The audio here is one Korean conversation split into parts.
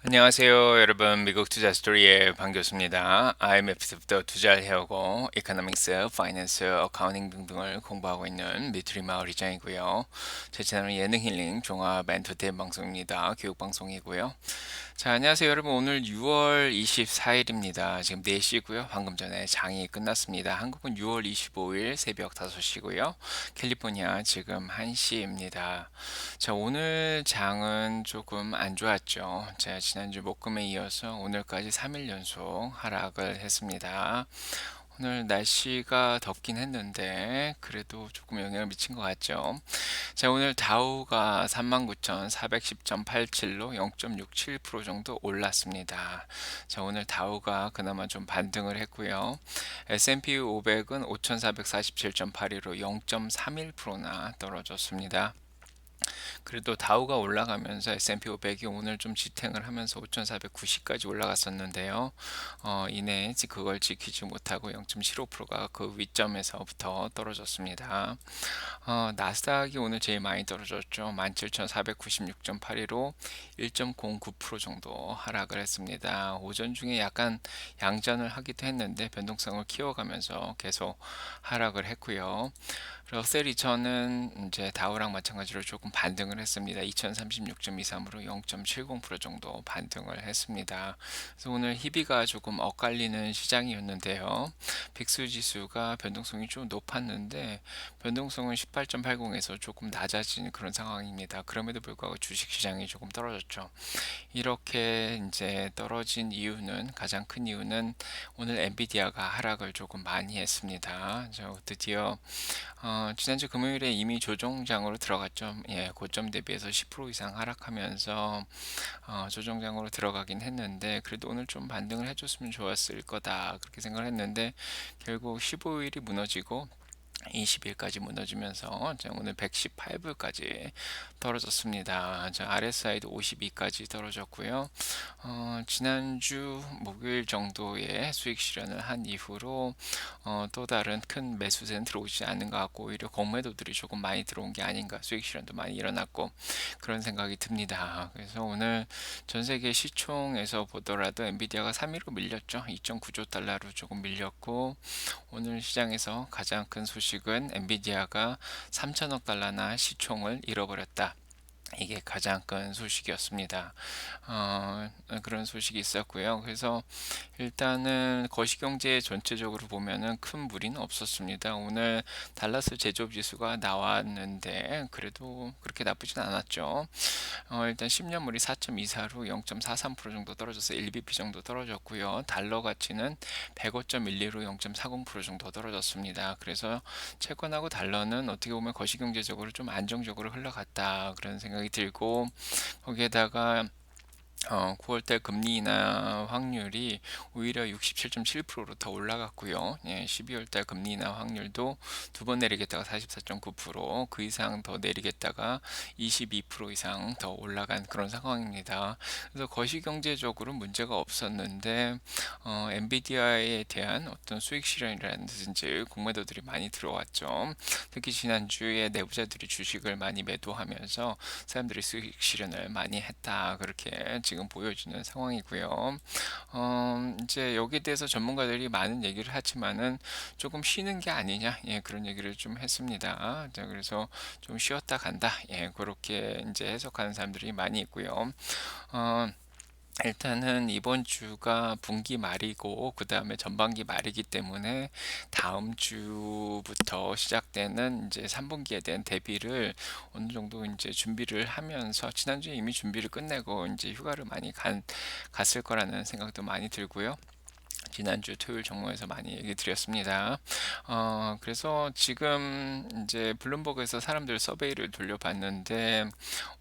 안녕하세요, 여러분. 미국 투자 스토리의 방 교수입니다. IMF부터 투자를 해오고, 이코노믹스, 파이낸스, 어카운팅 등등을 공부하고 있는 미투리 마을 이장이고요. 제 채널은 예능 힐링 종합 엔터테인 방송입니다. 교육 방송이고요. 자, 안녕하세요, 여러분. 오늘 6월 24일입니다. 지금 4시고요. 방금 전에 장이 끝났습니다. 한국은 6월 25일 새벽 5시고요. 캘리포니아 지금 1시입니다. 자, 오늘 장은 조금 안 좋았죠. 제가 지난주 목금에 이어서 오늘까지 3일 연속 하락을 했습니다. 오늘 날씨가 덥긴 했는데 그래도 조금 영향을 미친 것 같죠. 자, 오늘 다우가 39,410.87로 0.67% 정도 올랐습니다. 자, 오늘 다우가 그나마 좀 반등을 했고요. S&P 500은 5,447.82로 0.31%나 떨어졌습니다. 그래도 다우가 올라가면서 S&P 500이 오늘 좀 지탱을 하면서 5,490까지 올라갔었는데요. 이내 그걸 지키지 못하고 0.75%가 그 위점에서부터 떨어졌습니다. 나스닥이 오늘 제일 많이 떨어졌죠. 17,496.82로 1.09% 정도 하락을 했습니다. 오전 중에 약간 양전을 하기도 했는데 변동성을 키워가면서 계속 하락을 했고요. 러셀 2000은 이제 다우랑 마찬가지로 조금 반등을 했습니다. 2036.23으로 0.70% 정도 반등을 했습니다. 그래서 오늘 희비가 조금 엇갈리는 시장이었는데요. 빅스 지수가 변동성이 좀 높았는데 변동성은 18.80에서 조금 낮아진 그런 상황입니다. 그럼에도 불구하고 주식 시장이 조금 떨어졌죠. 이렇게 이제 떨어진 이유는 가장 큰 이유는 오늘 엔비디아가 하락을 조금 많이 했습니다. 드디어 지난주 금요일에 이미 조정장으로 들어갔죠. 예, 고점 대비해서 10% 이상 하락하면서 조정장으로 들어가긴 했는데 그래도 오늘 좀 반등을 해줬으면 좋았을 거다 그렇게 생각을 했는데 결국 15일이 무너지고 20일까지 무너지면서 오늘 118불까지 떨어졌습니다. RSI도 52까지 떨어졌고요. 지난주 목요일 정도에 수익 실현을 한 이후로 또 다른 큰 매수세는 들어오지 않는 것 같고 오히려 공매도들이 조금 많이 들어온 게 아닌가 수익 실현도 많이 일어났고 그런 생각이 듭니다. 그래서 오늘 전 세계 시총에서 보더라도 엔비디아가 3위로 밀렸죠. 2.9조 달러로 조금 밀렸고 오늘 시장에서 가장 큰 소식은 엔비디아가 3천억 달러나 시총을 잃어버렸다. 이게 가장 큰 소식이었습니다. 그런 소식이 있었고요. 그래서 일단은 거시경제 전체적으로 보면은 큰 무리는 없었습니다. 오늘 달라스 제조업 지수가 나왔는데 그래도 그렇게 나쁘진 않았죠. 일단 10년물이 4.24로 0.43% 정도 떨어져서 1bp 정도 떨어졌고요. 달러 가치는 105.12로 0.40% 정도 떨어졌습니다. 그래서 채권하고 달러는 어떻게 보면 거시경제적으로 좀 안정적으로 흘러갔다 그런 생각이 들고 거기에다가 9월달 금리 인하 확률이 오히려 67.7%로 더 올라갔고요. 예, 12월달 금리 인하 확률도 두 번 내리겠다가 44.9%, 그 이상 더 내리겠다가 22% 이상 더 올라간 그런 상황입니다. 그래서 거시경제적으로 문제가 없었는데 엔비디아에 대한 어떤 수익 실현이라든지 공매도들이 많이 들어왔죠. 특히 지난주에 내부자들이 주식을 많이 매도하면서 사람들이 수익 실현을 많이 했다. 그렇게 지금 보여지는 상황이고요. 이제 여기에 대해서 전문가들이 많은 얘기를 하지만은 조금 쉬는 게 아니냐, 예, 그런 얘기를 좀 했습니다. 자, 그래서 좀 쉬었다 간다, 예, 그렇게 이제 해석하는 사람들이 많이 있고요. 어, 일단은 이번 주가 분기 말이고 그 다음에 전반기 말이기 때문에 다음 주부터 시작되는 이제 3분기에 대한 대비를 어느 정도 이제 준비를 하면서 지난주에 이미 준비를 끝내고 이제 휴가를 많이 갔을 거라는 생각도 많이 들고요. 지난주 토요일 정모에서 많이 얘기 드렸습니다. 그래서 지금 이제 블룸버그에서 사람들 서베이를 돌려봤는데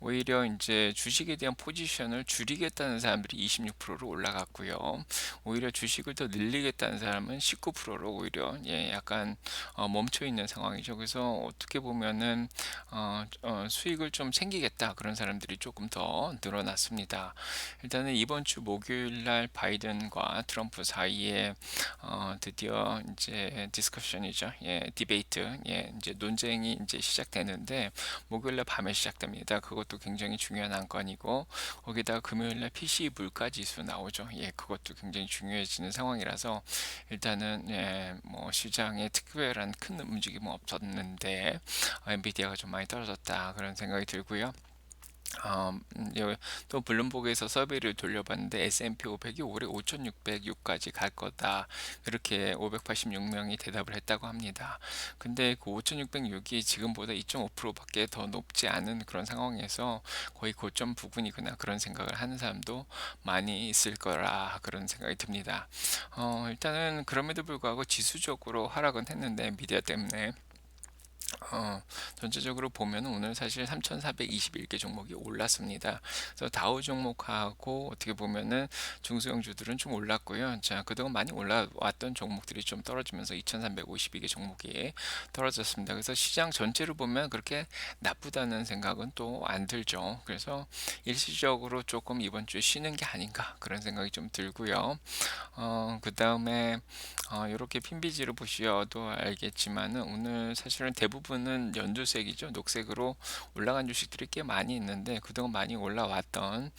오히려 이제 주식에 대한 포지션을 줄이겠다는 사람들이 26%로 올라갔고요. 오히려 주식을 더 늘리겠다는 사람은 19%로 오히려 예, 약간 멈춰 있는 상황이죠. 그래서 어떻게 보면은 수익을 좀 챙기겠다 그런 사람들이 조금 더 늘어났습니다. 일단은 이번 주 목요일 날 바이든과 트럼프 사이에 사이에 드디어 이제 디스커션이죠. 예, 디베이트, 예, 이제 논쟁이 이제 시작되는데 목요일 날 밤에 시작됩니다. 그것도 굉장히 중요한 안건이고 거기다가 금요일 날 PC 물가 지수 나오죠. 예, 그것도 굉장히 중요해지는 상황이라서 일단은 예, 뭐 시장에 특별한 큰 움직임은 없었는데 엔비디아가 좀 많이 떨어졌다 그런 생각이 들고요. 또 블룸버그에서 서베이를 돌려봤는데 S&P 500이 올해 5,606까지 갈 거다. 이렇게 586명이 대답을 했다고 합니다. 근데 그 5,606이 지금보다 2.5%밖에 더 높지 않은 그런 상황에서 거의 고점 부근이구나 그런 생각을 하는 사람도 많이 있을 거라 그런 생각이 듭니다. 일단은 그럼에도 불구하고 지수적으로 하락은 했는데 엔비디아 때문에 전체적으로 보면 오늘 사실 3,421개 종목이 올랐습니다. 그래서 다우 종목하고 어떻게 보면은 중소형주들은 좀 올랐고요. 자, 그동안 많이 올라왔던 종목들이 좀 떨어지면서 2,352개 종목이 떨어졌습니다. 그래서 시장 전체를 보면 그렇게 나쁘다는 생각은 또 안 들죠. 그래서 일시적으로 조금 이번 주에 쉬는 게 아닌가 그런 생각이 좀 들고요. 그 다음에 이렇게 핀비지를 보셔도 알겠지만은 오늘 사실은 대부분은 연두색이죠. 녹색으로 올라간 주식들이 꽤 많이 있는데 그동안 많이 올라왔던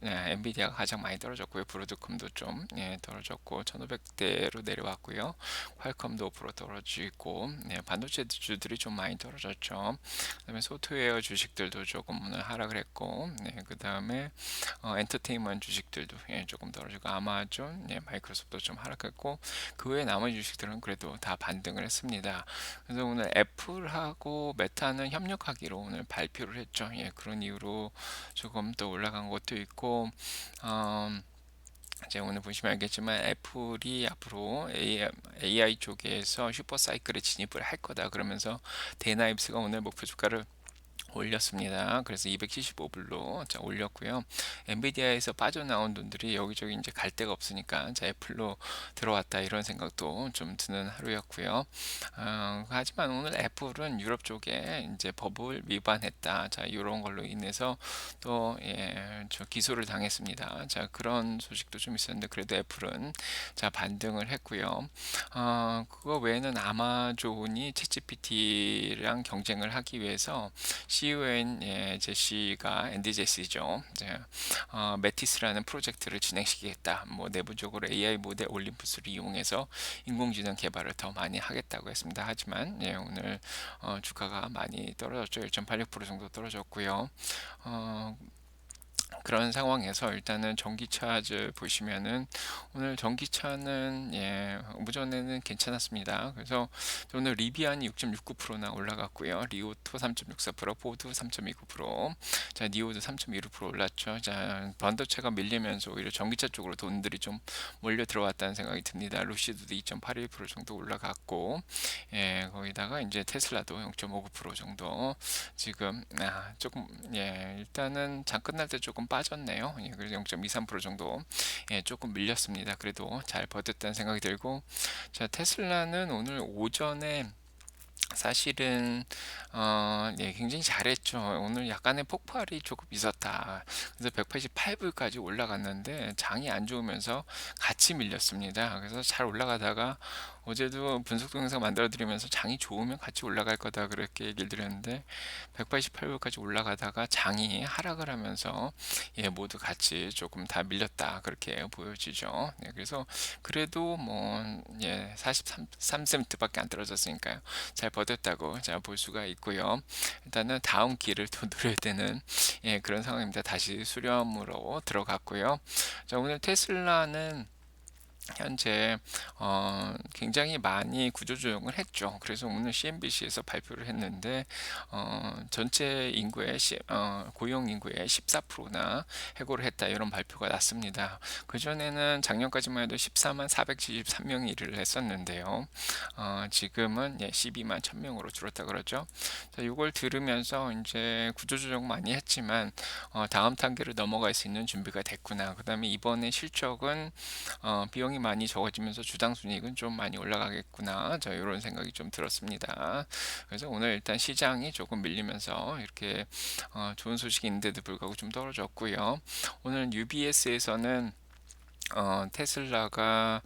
엔비디아가 가장 많이 떨어졌고요. 브로드컴도 좀 예, 떨어졌고 1,500대로 내려왔고요. 퀄컴도 5% 떨어지고 예, 반도체 주들이 좀 많이 떨어졌죠. 그다음에 소프트웨어 주식들도 조금 오늘 하락을 했고 그다음에 엔터테인먼트 주식들도 예, 조금 떨어지고 아마존, 예, 마이크로소프트도 좀 하락했고 그 외에 나머지 주식들은 그래도 다 반등을 했습니다. 그래서 오늘 애플하고 메타는 협력하기로 오늘 발표를 했죠. 예, 그런 이유로 조금 더 올라간 것도 있고 이제 오늘 보시면 알겠지만 애플이 앞으로 AI 쪽에서 슈퍼 사이클에 진입을 할 거다 그러면서 데이나이브스가 오늘 목표 주가를 올렸습니다. 그래서 275불로 자 올렸고요. 엔비디아에서 빠져나온 돈들이 여기저기 이제 갈 데가 없으니까 자 애플로 들어왔다 이런 생각도 좀 드는 하루였고요. 하지만 오늘 애플은 유럽 쪽에 이제 법을 위반했다. 자 이런 걸로 인해서 또 예, 저 기소를 당했습니다. 자 그런 소식도 좀 있었는데 그래도 애플은 자 반등을 했고요. 그거 외에는 아마존이 챗GPT랑 경쟁을 하기 위해서 CUN 예, 제시가 앤디 제시죠. 메티스라는 프로젝트를 진행시키겠다. 뭐 내부적으로 AI 모델 올림푸스를 이용해서 인공지능 개발을 더 많이 하겠다고 했습니다. 하지만 예, 오늘 주가가 많이 떨어졌죠. 1.86% 정도 떨어졌고요. 어, 그런 상황에서 일단은 전기차를 보시면은 오늘 전기차는 예, 오전에는 괜찮았습니다. 그래서 오늘 리비안이 6.69%나 올라갔고요. 리오토 3.64%, 포드 3.29%, 자 니오도 3.16% 올랐죠. 자 반도체가 밀리면서 오히려 전기차 쪽으로 돈들이 좀 몰려 들어왔다는 생각이 듭니다. 루시드도 2.81% 정도 올라갔고, 예, 거기다가 이제 테슬라도 0.59% 정도 지금 조금 예, 일단은 장 끝날 때 조금 빠졌네요. 예, 그래서 0.23% 정도 예, 조금 밀렸습니다. 그래도 잘 버텼다는 생각이 들고 자 테슬라는 오늘 오전에 사실은 예, 굉장히 잘했죠. 오늘 약간의 폭발이 조금 있었다. 그래서 188불까지 올라갔는데 장이 안 좋으면서 같이 밀렸습니다. 그래서 잘 올라가다가 어제도 분석 동영상 만들어 드리면서 장이 좋으면 같이 올라갈 거다 그렇게 얘기를 드렸는데 188불까지 올라가다가 장이 하락을 하면서 예, 모두 같이 조금 다 밀렸다 그렇게 보여지죠. 네, 그래서 그래도 뭐 예, 43센트밖에 안 떨어졌으니까요. 잘 버텼다고 자, 볼 수가 있고요. 일단은 다음 기회를 또 노려야 되는 예, 그런 상황입니다. 다시 수렴으로 들어갔고요. 자, 오늘 테슬라는 현재 굉장히 많이 구조조정을 했죠. 그래서 오늘 CNBC에서 발표를 했는데 전체 인구의 고용 인구의 14%나 해고를 했다 이런 발표가 났습니다. 그 전에는 작년까지만 해도 14만 473명이 일을 했었는데요. 지금은 예, 12만 1000명으로 줄었다 그러죠. 자, 이걸 들으면서 이제 구조조정 많이 했지만 다음 단계로 넘어갈 수 있는 준비가 됐구나. 그다음에 이번에 실적은 비용이 많이 적어지면서 주당 순이익은 좀 많이 올라가겠구나. 저 이런 생각이 좀 들었습니다. 그래서 오늘 일단 시장이 조금 밀리면서 이렇게 좋은 소식이 있는데도 불구하고 좀 떨어졌고요. 오늘 UBS에서는 테슬라가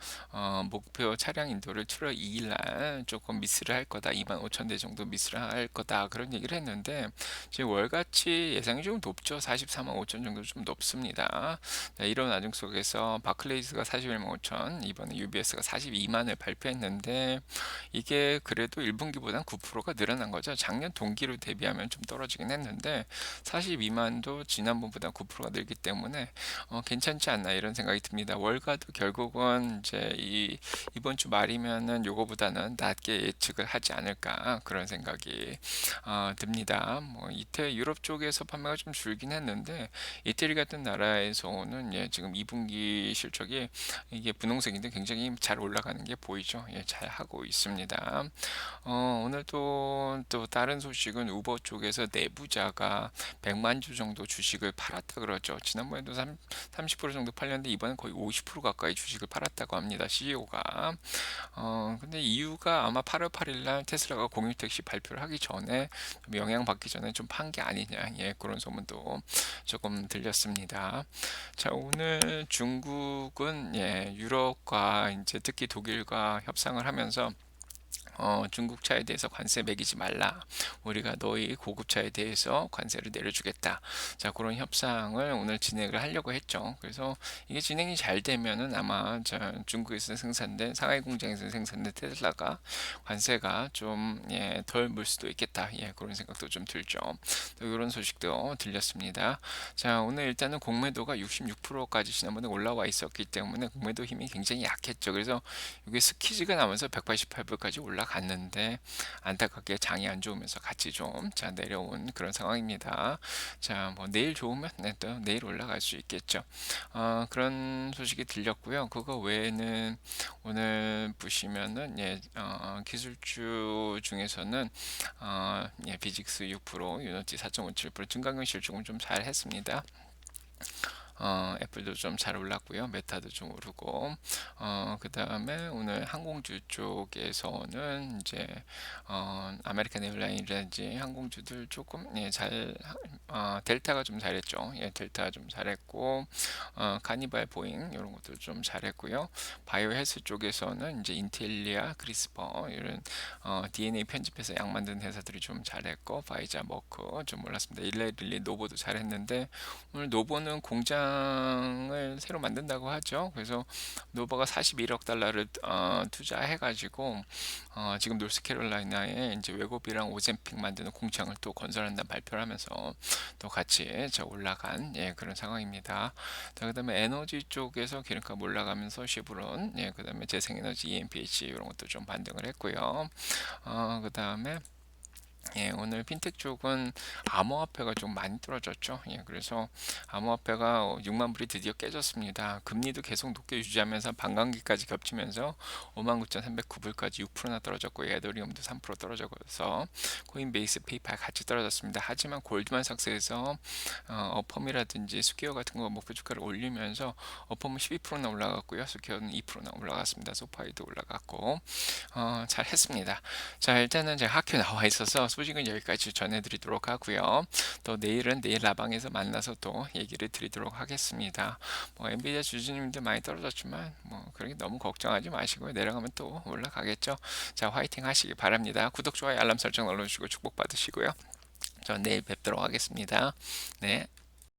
목표 차량 인도를 7월 2일 날 조금 미스를 할 거다. 25,000대 정도 미스를 할 거다. 그런 얘기를 했는데 지금 월가치 예상이 좀 높죠. 44만 5천 정도 좀 높습니다. 네, 이런 와중 속에서 바클레이스가 41만 5천, 이번에 UBS가 42만을 발표했는데 이게 그래도 1분기보단 9%가 늘어난 거죠. 작년 동기로 대비하면 좀 떨어지긴 했는데 42만도 지난번보다 9%가 늘기 때문에 괜찮지 않나 이런 생각이 듭니다. 월가도 결국은 이제 이번 주 말이면은 요거보다는 낮게 예측을 하지 않을까 그런 생각이 듭니다. 뭐 이태 유럽 쪽에서 판매가 좀 줄긴 했는데 이태리 같은 나라에서는 지금 2분기 실적이 이게 분홍색인데 굉장히 잘 올라가는 게 보이죠. 잘 하고 있습니다. 오늘 또 다른 소식은 우버 쪽에서 내부자가 100만 주 정도 주식을 팔았다 그러죠. 지난번에도 30% 정도 팔렸는데 이번엔 거의 50% 가까이 주식을 팔았다고 합니다. CEO가. 근데 이유가 아마 8월 8일 날 테슬라가 공유 택시 발표를 하기 전에 좀 영향받기 전에 좀 판 게 아니냐. 그런 소문도 조금 들렸습니다. 자, 오늘 중국은 유럽과 이제 특히 독일과 협상을 하면서 중국 차에 대해서 관세 매기지 말라. 우리가 너희 고급차에 대해서 관세를 내려주겠다. 자, 그런 협상을 오늘 진행을 하려고 했죠. 그래서 이게 진행이 잘 되면은 아마 중국에서 생산된 상하이 공장에서 생산된 테슬라가 관세가 좀 덜 물 수도 있겠다. 그런 생각도 좀 들죠. 또 이런 소식도 들렸습니다. 자, 오늘 일단은 공매도가 66%까지 지난번에 올라와 있었기 때문에 공매도 힘이 굉장히 약했죠. 그래서 이게 스키즈가 나면서 188불까지 올라갔는데 안타깝게 장이 안 좋으면서 같이 좀 내려온 그런 상황입니다. 자, 뭐 내일 좋으면 또 내일 올라갈 수 있겠죠. 그런 소식이 들렸고요. 그거 외에는 오늘 보시면은 기술주 중에서는 비직스 6%, 유너티 4.57%, 증강경 실적은 좀 잘했습니다. 애플도 좀 잘 올랐고요. 메타도 좀 오르고, 그 다음에 오늘 항공주 쪽에서는 이제, 아메리칸 에어라인이라든지 항공주들 조금, 델타가 좀 잘했죠. 델타 좀 잘했고, 카니발, 보잉, 이런 것도 좀 잘했고요. 바이오 헬스 쪽에서는 이제 인텔리아, 크리스퍼, 이런, DNA 편집해서 약 만드는 회사들이 좀 잘했고, 바이자, 머크 좀 올랐습니다. 일레릴리, 노보도 잘했는데, 오늘 노보는 공장을 새로 만든다고 하죠. 그래서 노보가 41억 달러를 투자해가지고 지금 노스캐롤라이나에 이제 웨고비랑 오젬픽 만드는 공장을 또 건설한다는 발표를 하면서 또 같이 올라간 그런 상황입니다. 자, 그다음에 에너지 쪽에서 기름값 올라가면서 쉐브론, 그다음에 재생에너지 EMPH 이런 것도 좀 반등을 했고요. 그다음에 오늘 핀텍 쪽은 암호화폐가 좀 많이 떨어졌죠. 그래서 암호화폐가 6만 불이 드디어 깨졌습니다. 금리도 계속 높게 유지하면서 반감기까지 겹치면서 59,309불까지 6%나 떨어졌고 에더리움도 3% 떨어져서 코인베이스, 페이팔 같이 떨어졌습니다. 하지만 골드만삭스에서 어펌이라든지 스퀘어 같은 거 목표 주가를 올리면서 어펌은 12%나 올라갔고요. 스퀘어는 2%나 올라갔습니다. 소파이도 올라갔고 잘했습니다. 자, 일단은 제가 학교 나와 있어서 소식은 여기까지 전해드리도록 하고요. 또 내일은 내일 라방에서 만나서 또 얘기를 드리도록 하겠습니다. 뭐 엔비디아 주주님들 많이 떨어졌지만 뭐 그렇게 너무 걱정하지 마시고요. 내려가면 또 올라가겠죠. 자, 화이팅 하시기 바랍니다. 구독, 좋아요, 알람 설정 눌러주시고 축복 받으시고요. 저 내일 뵙도록 하겠습니다. 네.